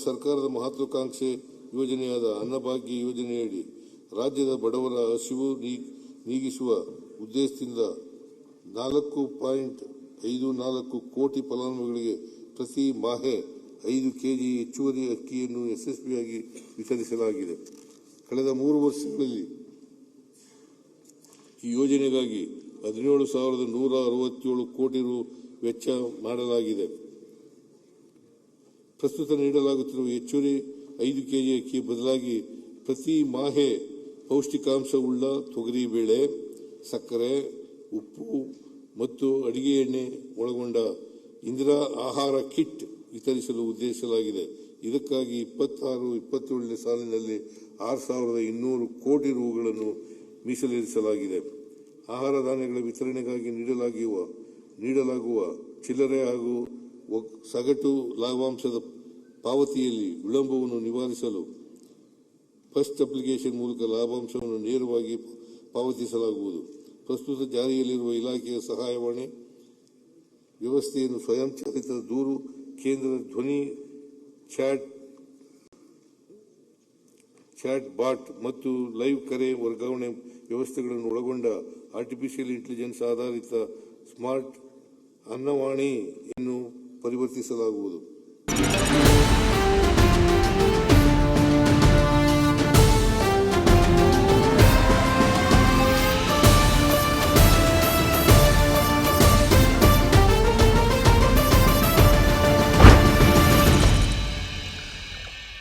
ಸರ್ಕಾರದ ಮಹತ್ವಾಕಾಂಕ್ಷೆ ಯೋಜನೆಯಾದ ಅನ್ನಭಾಗ್ಯ ಯೋಜನೆಯಡಿ ರಾಜ್ಯದ ಬಡವರ ಹಸಿವು ನೀಗಿಸುವ ಉದ್ದೇಶದಿಂದ 4.54 ಕೋಟಿ ಫಲಾನುಭವಿಗಳಿಗೆ ಪ್ರತಿ ಮಾಹೆ 5 ಕೆಜಿ ಹೆಚ್ಚುವರಿ ಅಕ್ಕಿಯನ್ನು ಯಶಸ್ವಿಯಾಗಿ ವಿತರಿಸಲಾಗಿದೆ. ಕಳೆದ 3 ವರ್ಷಗಳಲ್ಲಿ ಈ ಯೋಜನೆಗಾಗಿ 17,167 ಕೋಟಿ ರು ವೆಚ್ಚ ಮಾಡಲಾಗಿದೆ. ಪ್ರಸ್ತುತ ನೀಡಲಾಗುತ್ತಿರುವ ಹೆಚ್ಚುವರಿ 5 ಕೆಜಿ ಅಕ್ಕಿ ಬದಲಾಗಿ ಪ್ರತಿ ಮಾಹೆ ಪೌಷ್ಟಿಕಾಂಶವುಳ್ಳ ತೊಗರಿಬೇಳೆ, ಸಕ್ಕರೆ, ಉಪ್ಪು ಮತ್ತು ಅಡಿಗೆ ಎಣ್ಣೆ ಒಳಗೊಂಡ ಇಂದಿರಾ ಆಹಾರ ಕಿಟ್ ವಿತರಿಸಲು ಉದ್ದೇಶಿಸಲಾಗಿದೆ. ಇದಕ್ಕಾಗಿ 26-27ನೇ ಸಾಲಿನಲ್ಲಿ 6,200 ಕೋಟಿ ರುಗಳನ್ನು ಮೀಸಲಿರಿಸಲಾಗಿದೆ. ಆಹಾರ ಧಾನ್ಯಗಳ ವಿತರಣೆಗಾಗಿ ನೀಡಲಾಗುವ ಚಿಲ್ಲರೆ ಹಾಗೂ ಸಗಟು ಲಾಭಾಂಶದ ಪಾವತಿಯಲ್ಲಿ ವಿಳಂಬವನ್ನು ನಿವಾರಿಸಲು ಫಸ್ಟ್ ಅಪ್ಲಿಕೇಶನ್ ಮೂಲಕ ಲಾಭಾಂಶವನ್ನು ನೇರವಾಗಿ ಪಾವತಿಸಲಾಗುವುದು. ಪ್ರಸ್ತುತ ಜಾರಿಯಲ್ಲಿರುವ ಇಲಾಖೆಯ ಸಹಾಯವಾಣಿ ವ್ಯವಸ್ಥೆಯನ್ನು ಸ್ವಯಂಚಾಲಿತ ದೂರು ಕೇಂದ್ರ, ಧ್ವನಿ ಚಾಟ್ ಬಾಟ್ ಮತ್ತು ಲೈವ್ ಕರೆ ವರ್ಗಾವಣೆ ವ್ಯವಸ್ಥೆಗಳನ್ನು ಒಳಗೊಂಡ ಆರ್ಟಿಫಿಷಿಯಲ್ ಇಂಟೆಲಿಜೆನ್ಸ್ ಆಧಾರಿತ ಸ್ಮಾರ್ಟ್ ಅನ್ನವಾಣಿಯನ್ನು ಪರಿವರ್ತಿಸಲಾಗುವುದು.